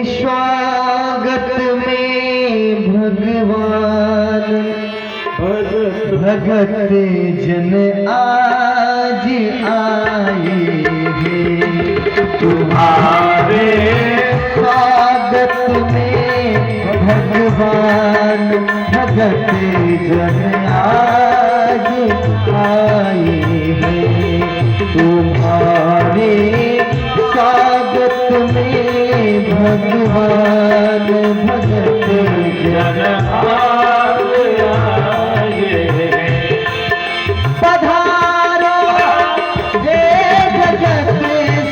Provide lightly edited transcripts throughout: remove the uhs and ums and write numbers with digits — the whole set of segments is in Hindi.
स्वागत में भगवान भगत जन आज आए हैं। तुम्हारे स्वागत में भगवान भगत जन आज आए हैं। तुम्हारे स्वागत में भगवान भगत जन आज आए हैं। पधारो हे जगत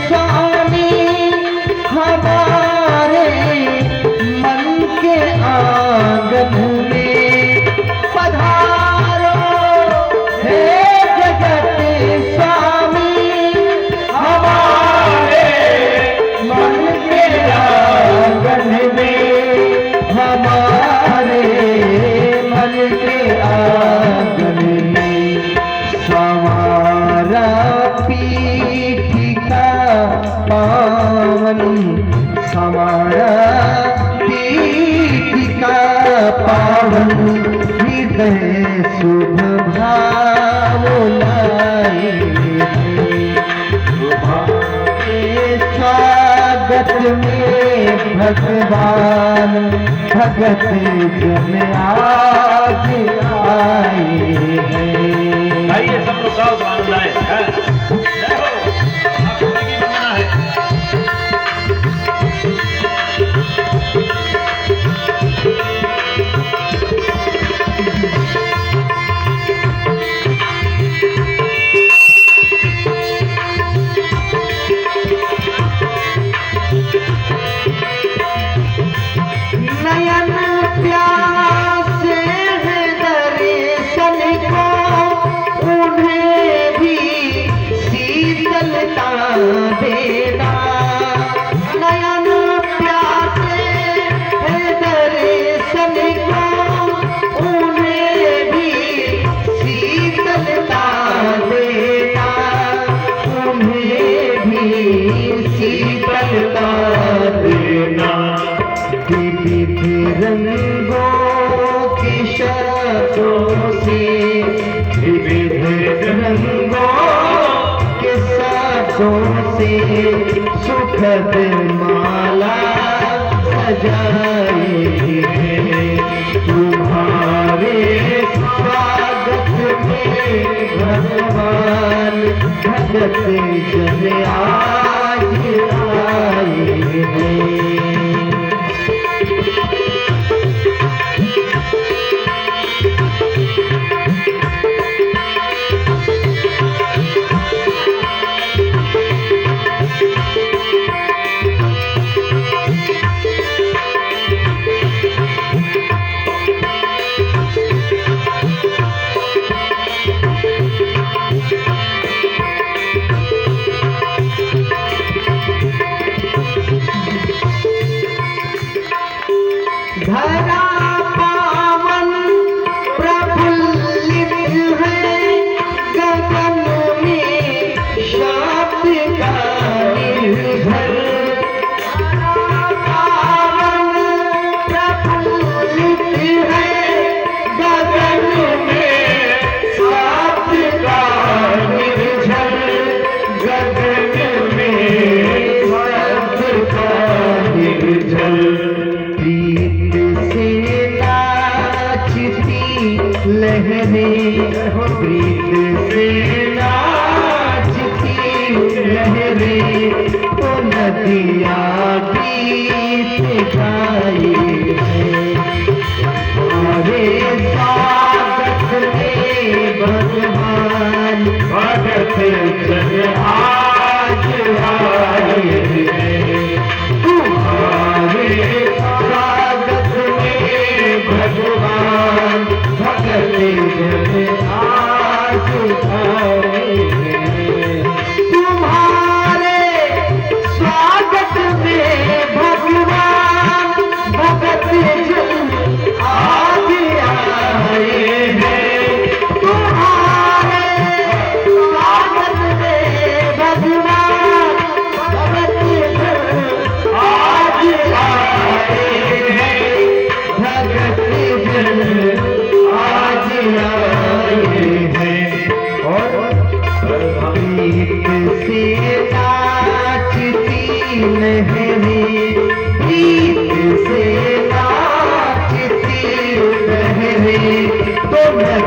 स्वामी हमारे मन के आंगन में। पधारो हे जगत स्वामी हमारे मन के आंगन में। हमारे मन के आंगन में संवारा पीठिका पावन। संवारा पीठिका पावन हृदय शुभ भाव लाए हैं। तुम्हारे स्वागत में भगवान भगत जन आज आए हैं। आइए सब लोग गाओ गाना लाए हैं। जय हो, आपको जिंदगी में मना है। नयन प्यासे हैं दर्शन को उन्हें भी शीतलता देना। नयन प्यासे हैं दर्शन को उन्हें भी शीतलता देना। उन्हें भी शीतलता देना। विविध रंगों की शर्तों से विविध रंगों के साथों से सुखद माला सजाए हैं। तुम्हारे स्वागत में भगवान भगत जन आज आए हैं। धरा पावन प्रफुल्लित है गगन में शब्द का निर्भर। धरा पावन प्रफुल्लित है गगन में शब्द का निर्झर। गगन में शब्द का निर्झर। लहरें प्रीत से नाचती लहरें तो नदियाँ गीत गाए हैं। हमारे स्वागत में भगवान भगत जन आज आए हैं। तुम्हारे स्वागत में भगवान भगत जन आज आए हैं। तुम्हारे स्वागत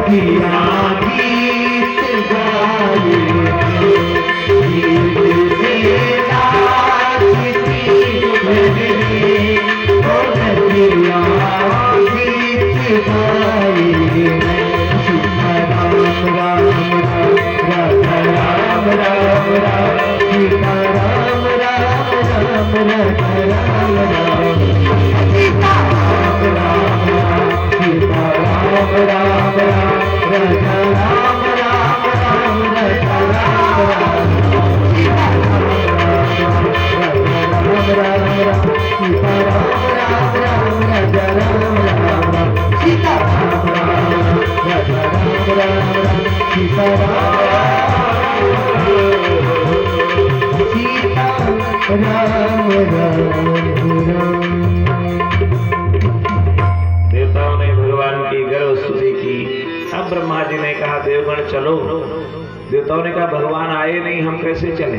नदिया गीत गाए गीत तेरा किसी भजने ओ नदिया गीत गाए सीता राम राम राम राम राम राम सीता राम राम राम राम राम सीता राम राम राम सीता राम राम राम राजा राम राम राम राजा राम राम सीता राम राम राम सीता राम राम राम राजा राम राम सीता राम राम राजा राम राम सीता राम राम राम। देवताओं ने भगवान की गर्व स्तुति की। अब ब्रह्मा जी ने कहा देवगण चलो। देवताओं ने कहा भगवान आए नहीं, हम कैसे चले?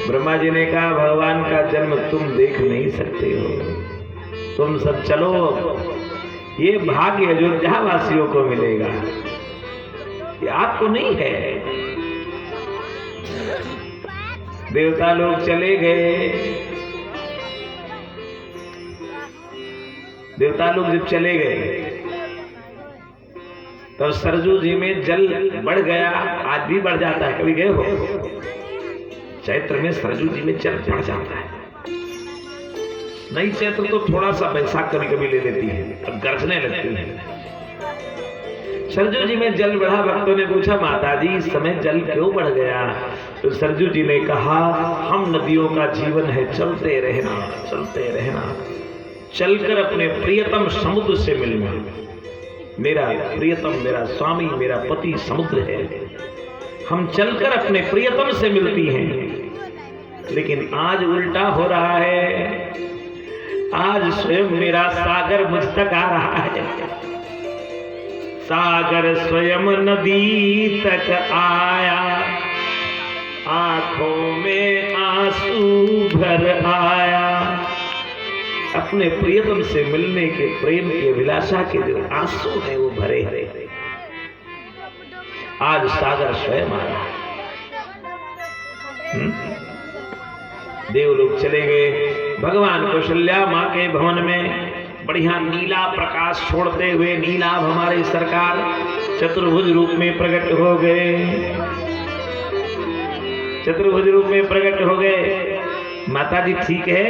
ब्रह्मा जी ने कहा भगवान का जन्म तुम देख नहीं सकते हो, तुम सब चलो। ये भाग्य अयोध्या वासियों को मिलेगा, ये आपको नहीं है। देवता लोग चले गए। देवता लोग जब चले गए तब सरजू जी में जल बढ़ गया। आज भी बढ़ जाता है, कभी गए हो? चैत्र में सरजू जी में जल बढ़ जाता है। नहीं चैत्र तो थोड़ा सा बैसाख कभी कभी ले लेती है, अब गरजने लगती है। सरजू जी में जल बढ़ा। भक्तों ने पूछा माता जी इस समय जल क्यों बढ़ गया? तो सरजू जी ने कहा हम नदियों का जीवन है, चलते रहना चलते रहना, चलकर अपने प्रियतम समुद्र से मिलना। मेरा प्रियतम, मेरा स्वामी, मेरा पति समुद्र है। हम चलकर अपने प्रियतम से मिलती हैं। लेकिन आज उल्टा हो रहा है। आज स्वयं मेरा सागर मुझ तक आ रहा है। सागर स्वयं नदी तक आया, आंखों में आंसू भर आया। अपने प्रियतम से मिलने के प्रेम की अभिलाषा के जो आंसू है वो भरे हरे। आज सागर स्वयं आया। देव लोग चले गए। भगवान कौशल्या माँ के भवन में बढ़िया नीला प्रकाश छोड़ते हुए नीलाभ हमारे सरकार चतुर्भुज रूप में प्रकट हो गए। चतुर्भुज रूप में प्रकट हो गए। माता जी ठीक है?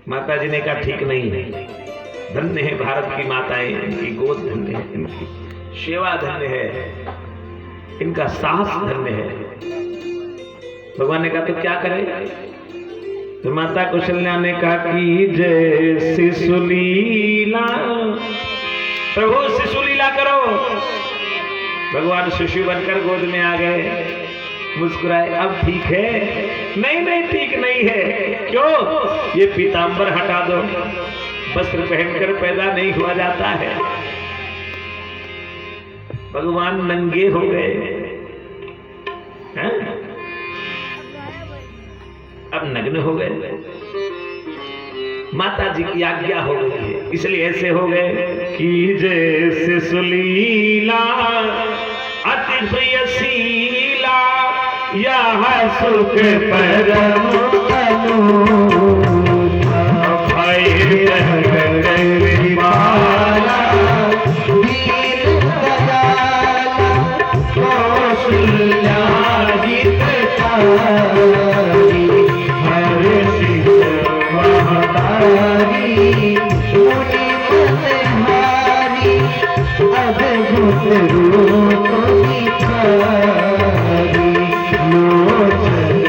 माता जी ने कहा ठीक नहीं है। धन्य है भारत की माताएं, इनकी गोद धन्य है, इनकी सेवा धन्य है, इनका साहस धन्य है। भगवान ने कहा तो क्या करें? तो माता कौशल्या ने कहा कि जय शिशुलीला, प्रभु शिशुलीला करो। भगवान शिशु बनकर गोद में आ गए, मुस्कुराए। अब ठीक है? नहीं नहीं ठीक नहीं है। क्यों? ये पीतांबर हटा दो, वस्त्र पहनकर पैदा नहीं हुआ जाता है। भगवान नंगे हो गए। अब नग्न हो गए। माता जी की आज्ञा हो गई है, इसलिए ऐसे हो गए कि जैसे सुलीला अति प्रियशीला, यह सुख परम अनूठा, भय माला वीर दयाला, कौशल्या हितकारी, हर सिद्ध महतारी, मुनि मनहारी, अद्भुत रूप निखारी, लोचन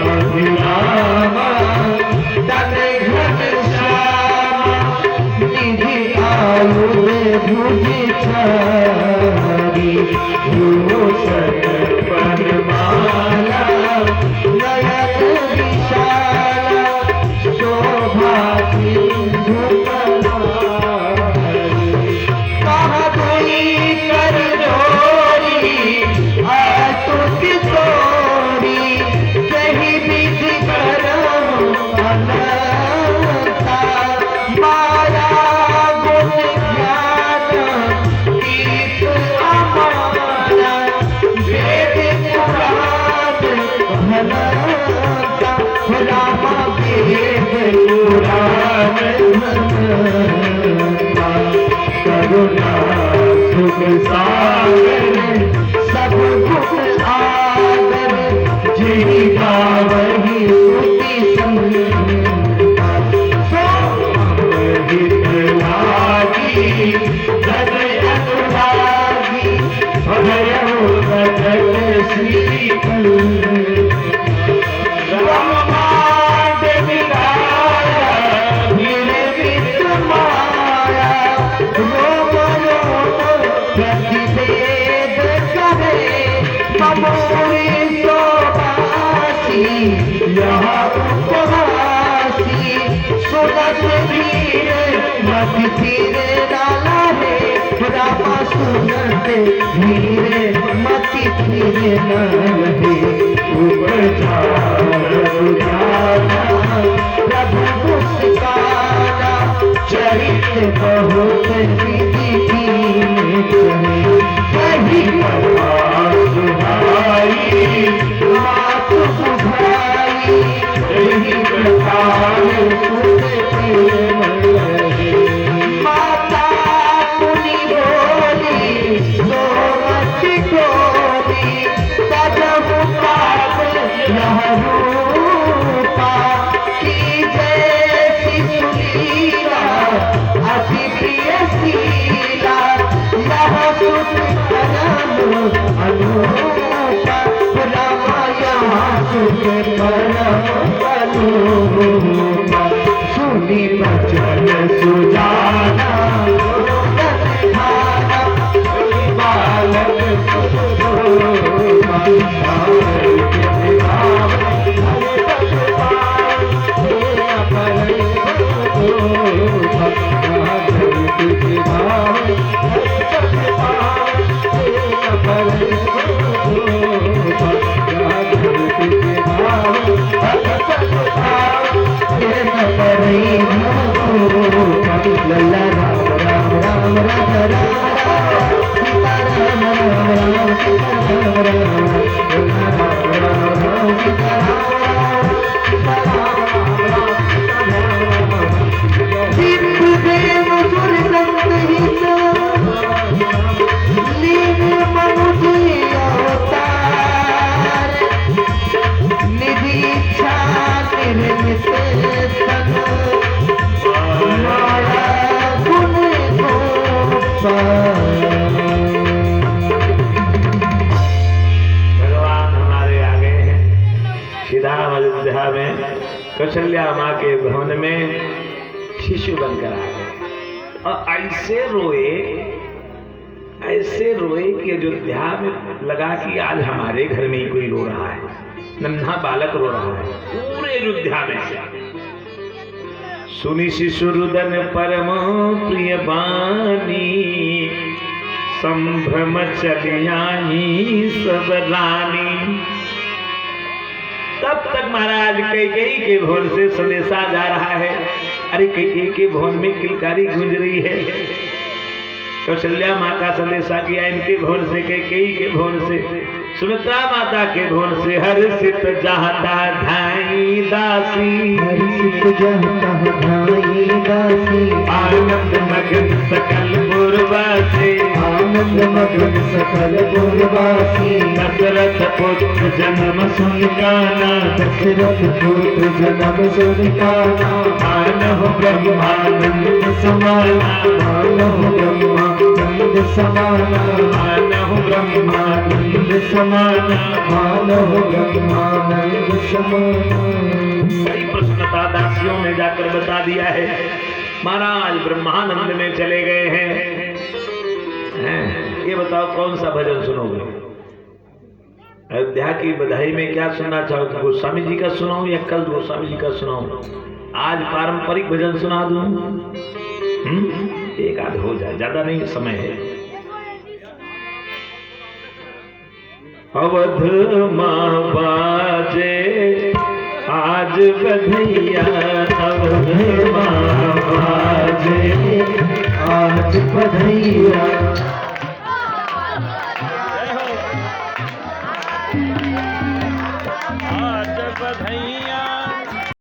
अभिरामा, तन घनश्यामा, निधि आयुध भुज छारी, लोचन वनमाला, नयन विशाला, शोभा सिंधु कलारी, कहा कोई कर जोड़ी अतुट तोड़ी, सही विध करम अनंता, माया गुण ज्ञान करुणा सुख सागर सब कुछ आगर जीवा वही सुखी संता हित लागी जग अनुरागी भयो भजन श्रीफल यहाँ उपवासी सुनत धीरे मत धीरे डाला है रामा सुनत धीरे मत धीरे डाले प्रभु मुस्काना चरित बहुत विधि कही मात बुझाई यही प्रकार माता मुनि बोली सोमत गोरी तजब पाप यह रूपा की जैसी सुनीला अति प्रिय शीला यह सुख परम अनुरूपा सुख परम अनुरूपा सुनी बचन सुजाना बालक लल्ला राम राम राम राम राम सीता राम राम राम सीता राम राम राम सीता सिद्ध देव सुर संत हित लीन मनुजी अवतार निधि इच्छा निर्मित भगवान हमारे आगे सीधा अयोध्या में कौशल्या माँ के भवन में शिशु बनकर आ गए और ऐसे रोए कि अयोध्या में लगा कि आज हमारे घर में ही कोई रो रहा है, नन्हा बालक रो रहा है। पूरे अयोध्या में सुनी शिशु रुदन परम प्रिय बानी संभ्रम चलियाई सब रानी। तब तक महाराज कैकेयी के भवन से संदेशा जा रहा है। अरे कैकेयी के भवन में किलकारी गूंज रही है। कौशल्या माता संदेशा किया इनके भवन से, कैकेयी के भवन से, सुमित्रा माता के भवन से। हर्षित जाता धाई दासी, हर्षित जाता धाई दासी, आनंद मगन सकल पुरवासी, आनंद मगन सकल पुरवासी। दशरथ पुत्र जन्म सुन गाना, दशरथ पुत्र जन्म सुन गाना। मानव ब्रह्मानंद समाना, मानव ब्रह्मानंद समाना, मानव ब्रह्मानंद समाना, मानव ब्रह्मानंद समाना। सही प्रश्नता दासियों ने जाकर बता दिया है। महाराज ब्रह्मानंद में चले गए हैं। ये बताओ कौन सा भजन सुनोगे? अयोध्या की बधाई में क्या सुनना चाहोगे? गोस्वामी जी का सुनाऊं या कल गोस्वामी जी का सुनाऊं? आज पारंपरिक भजन सुना दूं? एक आध हो जाए, ज्यादा नहीं समय है। अवध माँ बाजे आज बधैया, अवध माँ बाजे आज बधैया,